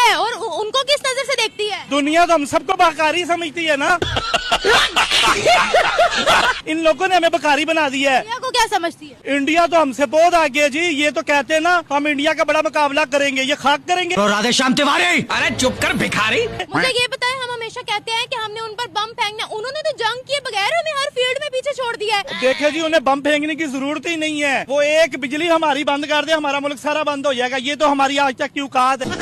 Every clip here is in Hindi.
है और उनको किस नजर से देखती है? दुनिया तो हम सबको बकारी समझती है ना। इन लोगों ने हमें बकारी बना दिया है। इंडिया को क्या समझती है? इंडिया तो हमसे बहुत आगे है जी। ये तो कहते हैं ना हम इंडिया का बड़ा मुकाबला करेंगे, ये खाक करेंगे। तो राधे श्याम तिवारी, अरे चुप कर भिखारी। मुझे ये बताएं, हम हमेशा कहते हैं कि हमने उन पर बम फेंकना, उन्होंने तो जंग किए बगैर हमें हर फील्ड में पीछे छोड़ दिया है। देखे जी, उन्हें बम फेंकने की जरूरत ही नहीं है। वो एक बिजली हमारी बंद कर दे, हमारा मुल्क सारा बंद हो जाएगा। ये तो हमारी आज तक की औकात है।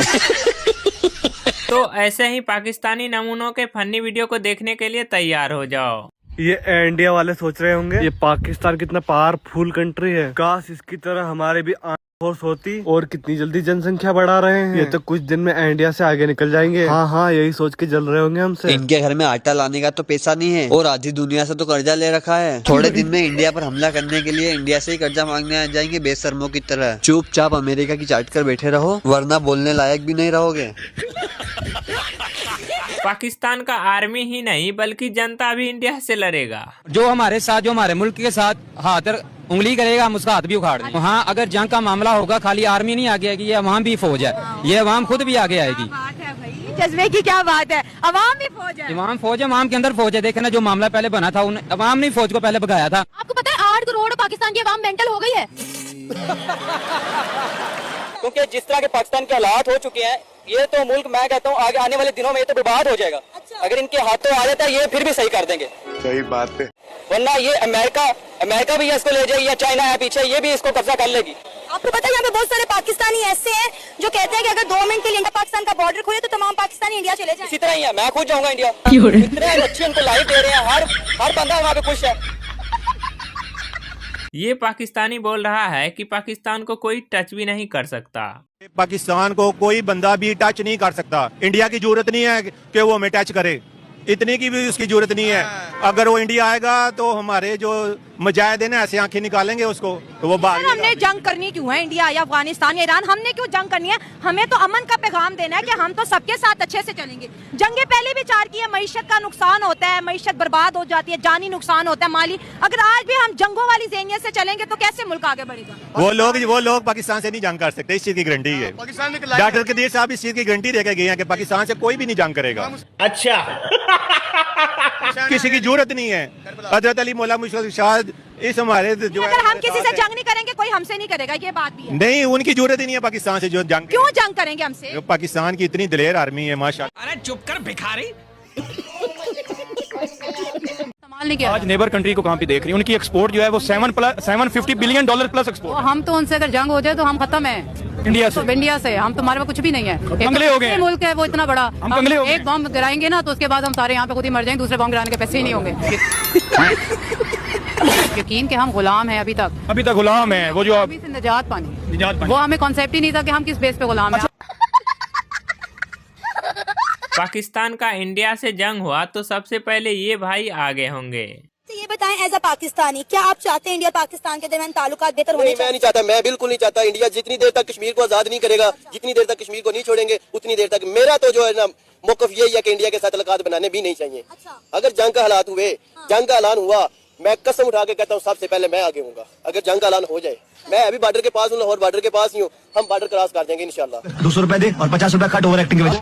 तो ऐसे ही पाकिस्तानी नमूनों के फनी वीडियो को देखने के लिए तैयार हो जाओ। ये इंडिया वाले सोच रहे होंगे ये पाकिस्तान कितना पावरफुल कंट्री है, काश इसकी तरह हमारे भी फोर्स होती। और कितनी जल्दी जनसंख्या बढ़ा रहे हैं, ये तो कुछ दिन में इंडिया से आगे निकल जाएंगे। हाँ हाँ, यही सोच के जल रहे होंगे हमसे। इनके घर में आटा लाने का तो पैसा नहीं है और आधी दुनिया से तो कर्जा ले रखा है। थोड़े दिन में इंडिया पर हमला करने के लिए इंडिया से ही कर्जा मांगने आ जाएंगे बेशर्मों की तरह। चुपचाप अमेरिका की चाट कर बैठे रहो, वरना बोलने लायक भी नहीं रहोगे। पाकिस्तान का आर्मी ही नहीं बल्कि जनता भी इंडिया से लड़ेगा। जो हमारे साथ, जो हमारे मुल्क के साथ हाथ उंगली करेगा, हम उसका हाथ भी उखाड़ देंगे। हाँ, अगर जंग का मामला होगा, खाली आर्मी नहीं आगे आएगी, ये अवाम भी फौज है, ये अवाम खुद भी आगे आएगी। जज्बे की क्या बात है, अवाम भी फौज है। अवाम फौज है, अवाम के अंदर फौज है। देखे ना, जो मामला पहले बना था, अवाम ने फौज को पहले भगाया था। आपको पता है 8 करोड़ पाकिस्तान की अवाम मेंटल हो गई है। क्योंकि जिस तरह के पाकिस्तान के हालात हो चुके हैं, ये तो मुल्क, मैं कहता हूँ आगे आने वाले दिनों में ये तो बर्बाद हो जाएगा। अगर इनके हाथों आ जाता है, ये फिर भी सही कर देंगे। सही बात है। वरना ये अमेरिका भी इसको ले जाएगी, या चाइना है पीछे, ये भी इसको कब्जा कर लेगी। आपको पता है यहाँ पे बहुत सारे पाकिस्तानी ऐसे हैं जो कहते हैं कि अगर 2 मिनट के लिए इंडिया पाकिस्तान का बॉर्डर खुले तो तमाम पाकिस्तानी इंडिया चले जाएं। इसी तरह ही है, मैं खुद जाऊंगा इंडिया। इतने अच्छे उनको लाइफ दे रहे हैं, हर बंदा वहाँ पे खुश है। ये पाकिस्तानी बोल रहा है कि पाकिस्तान को कोई टच भी नहीं कर सकता। पाकिस्तान को कोई बंदा भी टच नहीं कर सकता। इंडिया की जरूरत नहीं है कि वो हमें टच करे, इतनी की भी उसकी जरूरत नहीं है। अगर वो इंडिया आएगा तो हमारे जो मुजाहिदीन है ऐसे आंखें निकालेंगे उसको, तो वो भाग। हमने जंग करनी क्यों है? इंडिया या अफगानिस्तान या ईरान, हमने क्यों जंग करनी है? हमें तो अमन का पैगाम देना है कि हम तो सबके साथ अच्छे से चलेंगे। जंगे पहले भी 4 की है, मईशत का नुकसान होता है, मईशत बर्बाद हो जाती है, जानी नुकसान होता है, माली। अगर आज भी हम जंगों वाली ज़हनियत से चलेंगे तो कैसे मुल्क आगे बढ़ेगा? वो लोग पाकिस्तान से नहीं जंग कर सकते, इस चीज की गारंटी है। डॉक्टर कदीर साहब इस चीज की गारंटी देके गए हैं कि पाकिस्तान से कोई भी नहीं जंग करेगा। अच्छा। किसी की जरूरत नहीं है। हजरत अली मौला मुश्किल शायद इस हमारे जो, अगर हम किसी से जंग नहीं करेंगे, कोई हमसे नहीं करेगा, ये बात भी है। नहीं, उनकी जरूरत ही नहीं है पाकिस्तान से जो जंग। क्यों जंग करेंगे हमसे? पाकिस्तान की इतनी दिलेर आर्मी है माशाअल्लाह। अरे चुप कर भिखारी। आज नेबर कंट्री को कहाँ पे देख रही है, उनकी एक्सपोर्ट जो है वो $750 बिलियन प्लस एक्सपोर्ट। हम तो उनसे अगर जंग हो जाए तो हम खत्म है इंडिया से। इंडिया से हम, तुम्हारे पास कुछ भी नहीं है। कंगले हो गए, मुल्क है वो इतना बड़ा, हम कंगले हो गए। एक बम गिराएंगे ना तो उसके बाद हम सारे यहाँ पे खुद ही मर जाएंगे, दूसरे बम गिराने के पैसे ही नहीं होंगे। यकीन कि हम गुलाम हैं अभी तक गुलाम है। वो जो अभी से निजात पानी, वो हमें कॉन्सेप्ट ही नहीं था कि हम किस बेस पे गुलाम है। पाकिस्तान का इंडिया से जंग हुआ तो सबसे पहले ये भाई आगे होंगे। तो ये बताएं, एज अ पाकिस्तानी, क्या आप चाहते हैं इंडिया पाकिस्तान के दरमियान ताल्लुकात बेहतर होने? मैं नहीं चाहता, मैं बिल्कुल नहीं चाहता। इंडिया जितनी देर तक कश्मीर को आजाद नहीं करेगा, जितनी देर तक कश्मीर को नहीं छोड़ेंगे, उतनी देर तक मेरा तो जो है ना मौकफ यही है कि इंडिया के साथ ताल्लुकात बनाने भी नहीं चाहिए। अगर जंग का हालात हुए, जंग का ऐलान हुआ, मैं कसम उठा के कहता हूँ सबसे पहले मैं आगे हूँगा। अगर जंग का ऐलान हो जाए, मैं अभी बॉर्डर के पास हूँ, लाहौर बॉर्डर के पास ही हूँ, हम बॉर्डर क्रॉस कर देंगे इंशाल्लाह। 200 रुपए दे और 50 रुपए कट ओवर एक्टिंग के वजह।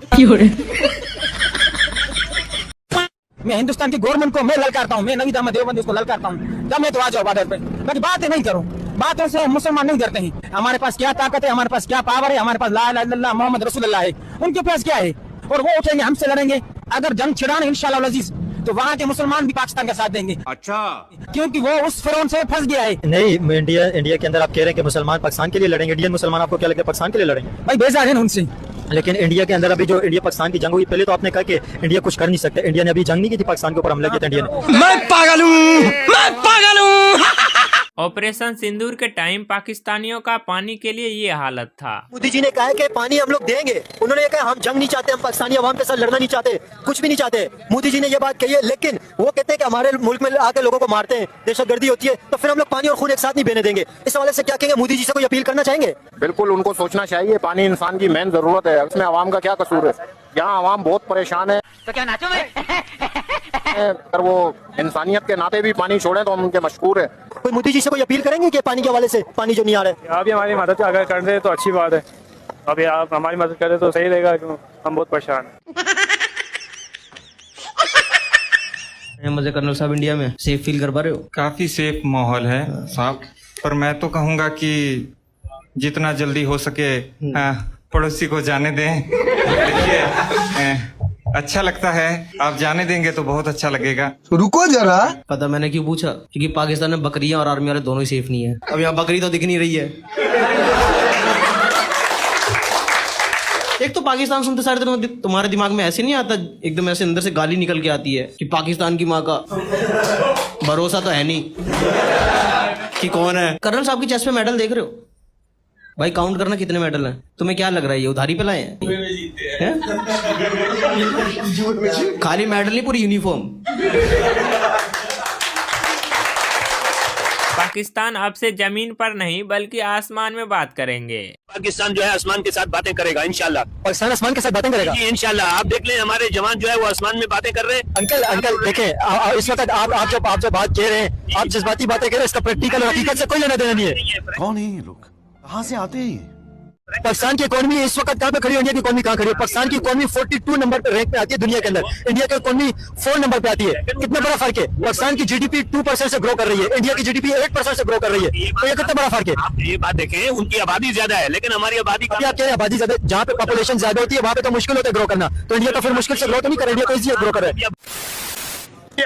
मैं हिंदुस्तान की गवर्नमेंट को मैं ललकारता हूँ, मैं नवीद अहमद देवबंदी उसको ललकारता हूँ। जब मैं तो आ जाओ बॉर्डर पे, मैं बातें नहीं करूँ, बातों से मुसलमान नहीं डरते हैं। हमारे पास क्या ताकत है, हमारे पास क्या पावर है, हमारे पास ला इलाहा इल्लल्लाह मोहम्मद रसूलुल्लाह है, उनके पास क्या है? और वो उठेंगे, हमसे लड़ेंगे। अगर जंग छिड़ाने इंशाअल्लाह अजीज तो वहाँ के मुसलमान भी पाकिस्तान का साथ देंगे। अच्छा, क्योंकि वो उस फिरौन से फंस गया है। नहीं, इंडिया के अंदर आप कह रहे हैं कि मुसलमान पाकिस्तान के लिए लड़ेंगे। इंडियन मुसलमान आपको क्या लगता है पाकिस्तान के लिए लड़ेंगे? भाई बेजार है ना उनसे। लेकिन इंडिया के अंदर अभी जो इंडिया पाकिस्तान की जंग हुई, पहले तो आपने कहा कि इंडिया कुछ कर नहीं सकता। इंडिया ने अभी जंग नहीं की थी, पाकिस्तान के ऊपर हमला किया था इंडिया ने। मैं पागल हूँ। ऑपरेशन सिंदूर के टाइम पाकिस्तानियों का पानी के लिए ये हालत था। मोदी जी ने कहा है कि पानी हम लोग देंगे। उन्होंने कहा हम जंग नहीं चाहते, हम पाकिस्तानी अवाम के साथ लड़ना नहीं चाहते, कुछ भी नहीं चाहते। मोदी जी ने ये बात कही है, लेकिन वो कहते हैं कि हमारे मुल्क में आके लोगों को मारते हैं, दहशतगर्दी होती है, तो फिर हम लोग पानी और खून एक साथ नहीं बहने देंगे। इस हवाले से क्या कहेंगे? मोदी जी से कोई अपील करना चाहेंगे? बिल्कुल, उनको सोचना चाहिए। पानी इंसान की मेन जरूरत है, उसमें अवाम का क्या कसूर है? यहाँ अवाम बहुत परेशान है, तो क्या नाचो में? अगर वो इंसानियत के नाते भी पानी छोड़े तो हम उनके मशहूर है। कोई मोदी जी से कोई अपील करेंगे कि पानी के हवाले से, पानी जो नहीं आ रहा है? आप भी हमारी मदद अगर कर दे तो अच्छी बात है। अभी आप हमारी मदद करें तो सही रहेगा। हम बहुत परेशान हैं। मजे कर्नल साहब इंडिया में सेफ फील कर पा रहे हो? काफी सेफ माहौल है साहब, पर मैं तो कहूंगा कि जितना जल्दी हो सके पड़ोसी को जाने दें। देखिए अच्छा लगता है, आप जाने देंगे तो बहुत अच्छा लगेगा। रुको जरा, पता मैंने क्यों पूछा? क्योंकि पाकिस्तान में बकरियां और आर्मी वाले दोनों ही सेफ नहीं है। अब यहाँ बकरी तो दिख नहीं रही है। एक तो पाकिस्तान सुनते सारे तुम्हारे दिमाग में ऐसे नहीं आता, एकदम ऐसे अंदर से गाली निकल के आती है कि पाकिस्तान की माँ का भरोसा तो है नहीं कि कौन है। कर्नल साहब की चेस्ट पे मेडल देख रहे हो भाई? काउंट करना कितने मेडल हैं। तुम्हें क्या लग रहा है ये उधारी पे लाए हैं? खाली मेडल नहीं, पूरी यूनिफॉर्म। पाकिस्तान अब से जमीन पर नहीं बल्कि आसमान में बात करेंगे। पाकिस्तान जो है आसमान के साथ बातें करेगा इंशाल्लाह। पाकिस्तान आसमान के साथ बातें करेगा इंशाल्लाह। आप देख लें, हमारे जवान जो है वो आसमान में बातें कर रहे हैं। अंकल देखें, इस वक्त आप जो बात कह रहे हैं, आप जज्बाती बातें कह रहे हैं, इसका प्रैक्टिकल हकीकत से कोई लेना देना नहीं है। कौन है ये लोग, कहाँ से आते हैं? पाकिस्तान की इकोनॉमी इस वक्त कहाँ पे खड़ी है? इंडिया की इकोनॉमी कहाँ खड़ी है? पाकिस्तान की इकोनॉमी 42 नंबर पे रैंक पे आती है दुनिया के अंदर। इंडिया की इकोनॉमी 4 नंबर पे आती है। कितना बड़ा फर्क है? पाकिस्तान की जीडीपी 2% से ग्रो कर रही है, इंडिया की जीडीपी 8% से ग्रो कर रही है। तो ये कितना बड़ा फर्क है? आप ये बात देखें, उनकी आबादी ज्यादा है लेकिन हमारी आबादी क्या आबादी ज्यादा? जहाँ पे पॉपुलेशन ज्यादा होती है वहाँ पे तो मुश्किल होता है ग्रो करना। तो इंडिया तो फिर मुश्किल से ग्रो तो नहीं कर, इंडिया को इजी ग्रो कर रहा है।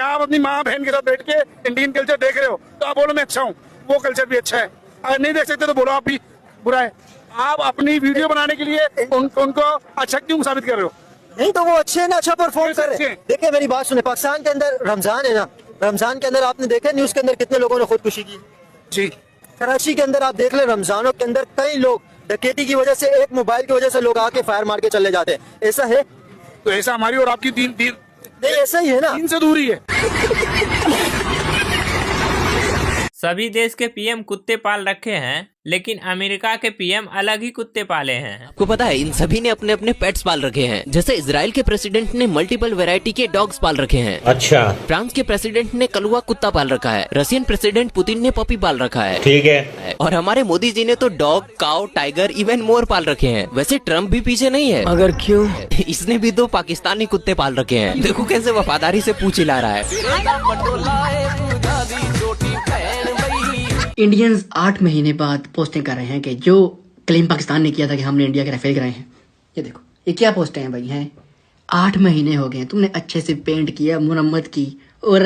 आप अपनी माँ बहन के साथ बैठ के इंडियन कल्चर देख रहे हो तो आप बोलो मैं अच्छा हूँ, वो कल्चर भी अच्छा है। अगर नहीं देख सकते तो बोलो आप भी बुरा है। आप अपनी वीडियो बनाने के लिए उनको अच्छा क्यों साबित कर रहे हो? नहीं तो वो अच्छे ना, अच्छा परफॉर्म कर रहे हैं। देखिए मेरी बात सुने, पाकिस्तान के अंदर रमजान है ना, रमजान के अंदर आपने देखा न्यूज के अंदर कितने लोगों ने खुदकुशी की जी। कराची के अंदर आप देख ले, रमजानों के अंदर कई लोग डकैती की वजह से, एक मोबाइल की वजह से लोग आके फायर मार के चले जाते हैं। ऐसा है? तो ऐसा हमारी और आपकी दीन नहीं, ऐसा ही है ना, दीन से दूरी है। सभी देश के पीएम कुत्ते पाल रखे हैं, लेकिन अमेरिका के पीएम अलग ही कुत्ते पाले हैं। आपको पता है इन सभी ने अपने अपने पेट्स पाल रखे हैं। जैसे इजराइल के प्रेसिडेंट ने मल्टीपल वैरायटी के डॉग्स पाल रखे हैं। अच्छा। फ्रांस के प्रेसिडेंट ने कलुआ कुत्ता पाल रखा है। रशियन प्रेसिडेंट पुतिन ने पपी पाल रखा है। ठीक है। और हमारे मोदी जी ने तो डॉग, काऊ, टाइगर, इवन मोर पाल रखे हैं। वैसे ट्रम्प भी पीछे नहीं है। मगर क्यों? इसने भी 2 पाकिस्तानी कुत्ते पाल रखे हैं। देखो कैसे वफादारी से पूछ हिला रहा है। इंडियंस 8 महीने बाद पोस्टिंग कर रहे हैं कि जो क्लेम पाकिस्तान ने किया था कि हमने इंडिया के राफेल गिराए हैं। ये देखो, ये क्या पोस्टें हैं भाई हैं? 8 महीने हो गए, तुमने अच्छे से पेंट किया, मुरम्मत की, और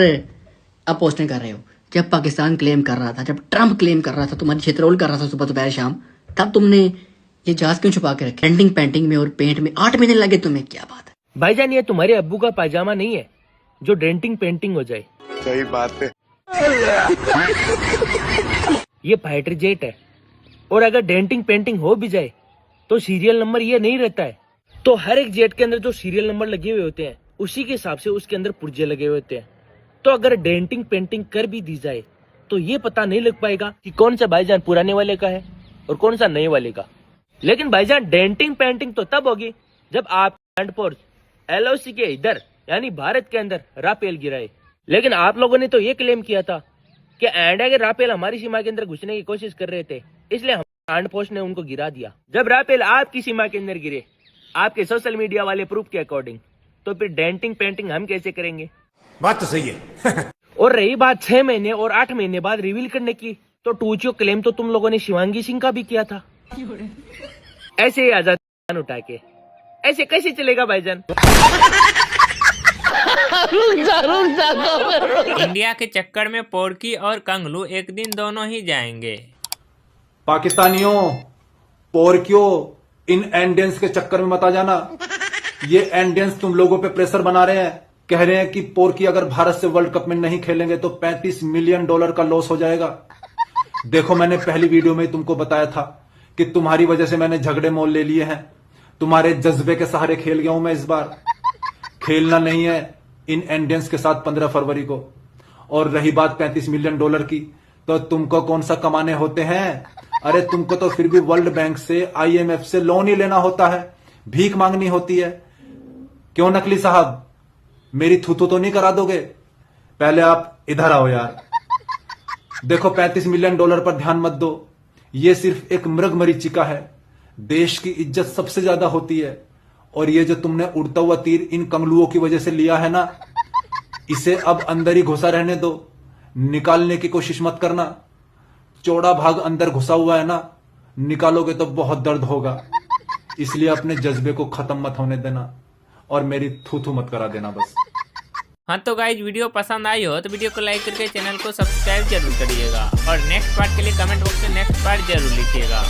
अब पोस्टिंग कर रहे हो। जब पाकिस्तान क्लेम कर रहा था, जब ट्रंप क्लेम कर रहा था, तुम्हारी क्षेत्रोल कर रहा था सुबह दोपहर शाम, तब तुमने ये जहाज क्यों छुपा के रखे? पेंटिंग में और पेंट में 8 महीने लगे तुम्हें, क्या बात है? भाईजान ये तुम्हारे अब्बू का पायजामा नहीं है जो डेंटिंग पेंटिंग हो जाए। सही बात है। ये फाइटर जेट है, और अगर डेंटिंग पेंटिंग हो भी जाए तो सीरियल नंबर ये नहीं रहता है। तो हर एक जेट के अंदर जो सीरियल नंबर लगे हुए होते हैं उसी के हिसाब से उसके अंदर पुर्जे लगे हुए होते हैं। तो अगर डेंटिंग पेंटिंग कर भी दी जाए तो ये पता नहीं लग पाएगा कि कौन सा भाईजान पुराने वाले का है और कौन सा नए वाले का। लेकिन भाईजान डेंटिंग पेंटिंग तो तब होगी जब आप लैंडफोर्स LOC के इधर यानी भारत के अंदर राफेल गिराए। लेकिन आप लोगों ने तो ये क्लेम किया था कि इंडिया के राफेल हमारी सीमा के अंदर घुसने की कोशिश कर रहे थे, इसलिए हम फोर्स ने उनको गिरा दिया। जब राफेल आपकी सीमा के अंदर गिरे आपके सोशल मीडिया वाले प्रूफ के अकॉर्डिंग, तो फिर डेंटिंग पेंटिंग हम कैसे करेंगे? बात तो सही है। और रही बात 6 महीने और 8 महीने बाद रिवील करने की, तो टूचियो क्लेम तो तुम लोगों ने शिवांगी सिंह का भी किया था। ऐसे ही आजाद उठा के ऐसे कैसे चलेगा भाईजान? इंडिया के चक्कर में पोर्की और कंगलू एक दिन दोनों ही जाएंगे। पाकिस्तानियों, पोर्कियों, इन इंडियंस के चक्कर में मत आ जाना। ये इंडियंस तुम लोगों पे प्रेशर बना रहे हैं, कह रहे हैं कि पोर्की अगर भारत से वर्ल्ड कप में नहीं खेलेंगे तो $35 मिलियन का लॉस हो जाएगा। देखो, मैंने पहली वीडियो में तुमको बताया था कि तुम्हारी वजह से मैंने झगड़े मोल ले लिए हैं, तुम्हारे जज्बे के सहारे खेल गया हूं मैं। इस बार खेलना नहीं है इन इंडियंस के साथ 15 फरवरी को। और रही बात $35 मिलियन की, तो तुमको कौन सा कमाने होते हैं? अरे तुमको तो फिर भी वर्ल्ड बैंक से, IMF से लोन ही लेना होता है, भीख मांगनी होती है। क्यों नकली साहब, मेरी थूथू तो नहीं करा दोगे? पहले आप इधर आओ यार। देखो, $35 मिलियन पर ध्यान मत दो, ये सिर्फ एक मृग मरीचिका है। देश की इज्जत सबसे ज्यादा होती है, और ये जो तुमने उड़ता हुआ तीर इन कंगलुओं की वजह से लिया है ना, इसे अब अंदर ही घुसा रहने दो, निकालने की कोशिश मत करना। चौड़ा भाग अंदर घुसा हुआ है ना, निकालोगे तो बहुत दर्द होगा। इसलिए अपने जज्बे को खत्म मत होने देना और मेरी थू मत करा देना बस। हाँ तो गाइज वीडियो पसंद आई हो तो वीडियो को लाइक करके चैनल को सब्सक्राइब जरूर करिएगा और नेक्स्ट पार्ट के लिए कमेंट बॉक्स में नेक्स्ट पार्ट जरूर लिखिएगा।